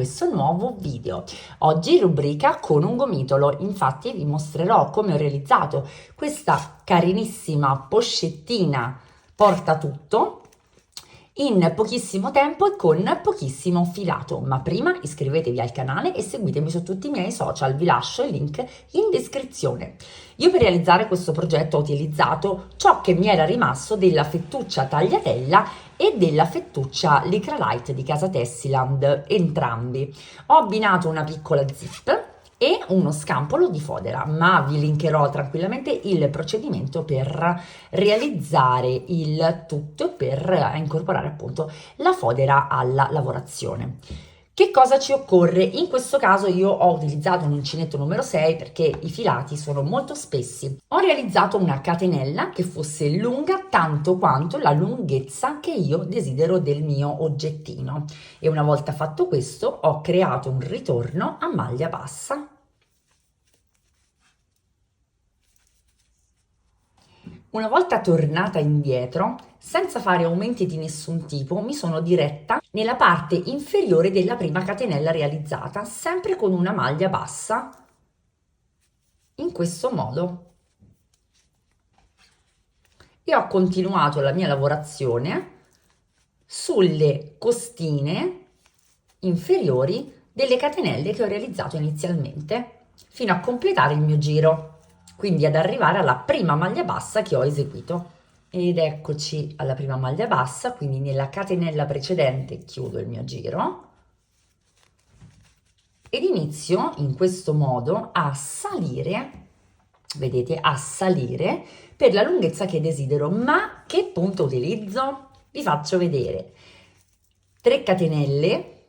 questo nuovo video. Oggi rubrica con un gomitolo, infatti vi mostrerò come ho realizzato questa carinissima pochettina porta tutto in pochissimo tempo e con pochissimo filato. Ma prima iscrivetevi al canale e seguitemi su tutti i miei social, vi lascio il link in descrizione. Io per realizzare questo progetto ho utilizzato ciò che mi era rimasto della fettuccia tagliatella e della fettuccia Lycra Light di Casa Tessiland, entrambi. Ho abbinato una piccola zip e uno scampolo di fodera, ma vi linkerò tranquillamente il procedimento per realizzare il tutto e per incorporare appunto la fodera alla lavorazione. Che cosa ci occorre? In questo caso io ho utilizzato un uncinetto numero 6 perché i filati sono molto spessi. Ho realizzato una catenella che fosse lunga tanto quanto la lunghezza che io desidero del mio oggettino e una volta fatto questo ho creato un ritorno a maglia bassa. Una volta tornata indietro, senza fare aumenti di nessun tipo, mi sono diretta nella parte inferiore della prima catenella realizzata, sempre con una maglia bassa, in questo modo. E ho continuato la mia lavorazione sulle costine inferiori delle catenelle che ho realizzato inizialmente, fino a completare il mio giro. Quindi ad arrivare alla prima maglia bassa che ho eseguito. Ed eccoci alla prima maglia bassa, quindi nella catenella precedente chiudo il mio giro ed inizio in questo modo a salire, vedete, a salire per la lunghezza che desidero. Ma che punto utilizzo? Vi faccio vedere. 3 catenelle,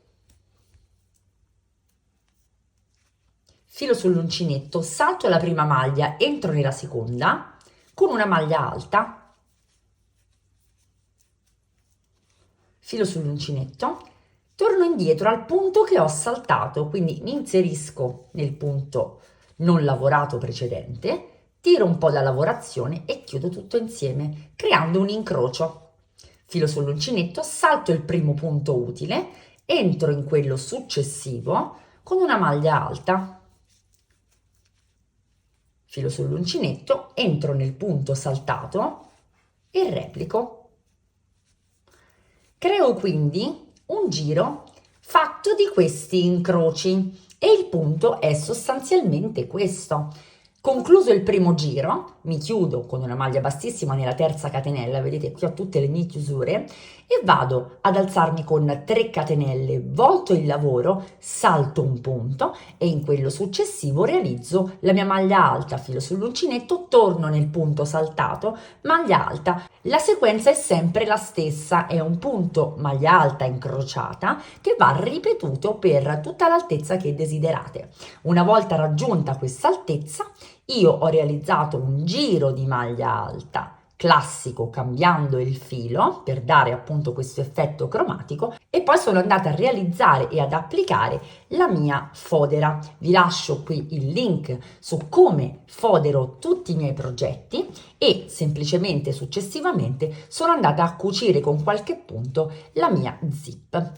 filo sull'uncinetto, salto la prima maglia, entro nella seconda con una maglia alta, filo sull'uncinetto, torno indietro al punto che ho saltato, quindi mi inserisco nel punto non lavorato precedente, tiro un po' la lavorazione e chiudo tutto insieme creando un incrocio. Filo sull'uncinetto, salto il primo punto utile, entro in quello successivo con una maglia alta. Filo sull'uncinetto, entro nel punto saltato e replico. Creo quindi un giro fatto di questi incroci e il punto è sostanzialmente questo. Concluso il primo giro, mi chiudo con una maglia bassissima nella terza catenella, vedete qui ho tutte le mie chiusure, e vado ad alzarmi con 3 catenelle, volto il lavoro, salto un punto e in quello successivo realizzo la mia maglia alta, filo sull'uncinetto, torno nel punto saltato, maglia alta. La sequenza è sempre la stessa, è un punto maglia alta incrociata che va ripetuto per tutta l'altezza che desiderate. Una volta raggiunta questa altezza, io ho realizzato un giro di maglia alta classico cambiando il filo per dare appunto questo effetto cromatico e poi sono andata a realizzare e ad applicare la mia fodera. Vi lascio qui il link su come fodero tutti i miei progetti e semplicemente successivamente sono andata a cucire con qualche punto la mia zip.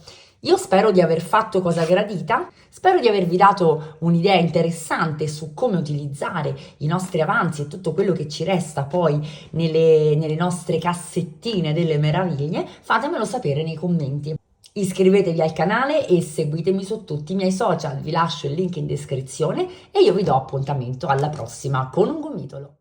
Io spero di aver fatto cosa gradita, spero di avervi dato un'idea interessante su come utilizzare i nostri avanzi e tutto quello che ci resta poi nelle nostre cassettine delle meraviglie. Fatemelo sapere nei commenti. Iscrivetevi al canale e seguitemi su tutti i miei social, vi lascio il link in descrizione e io vi do appuntamento alla prossima con un gomitolo.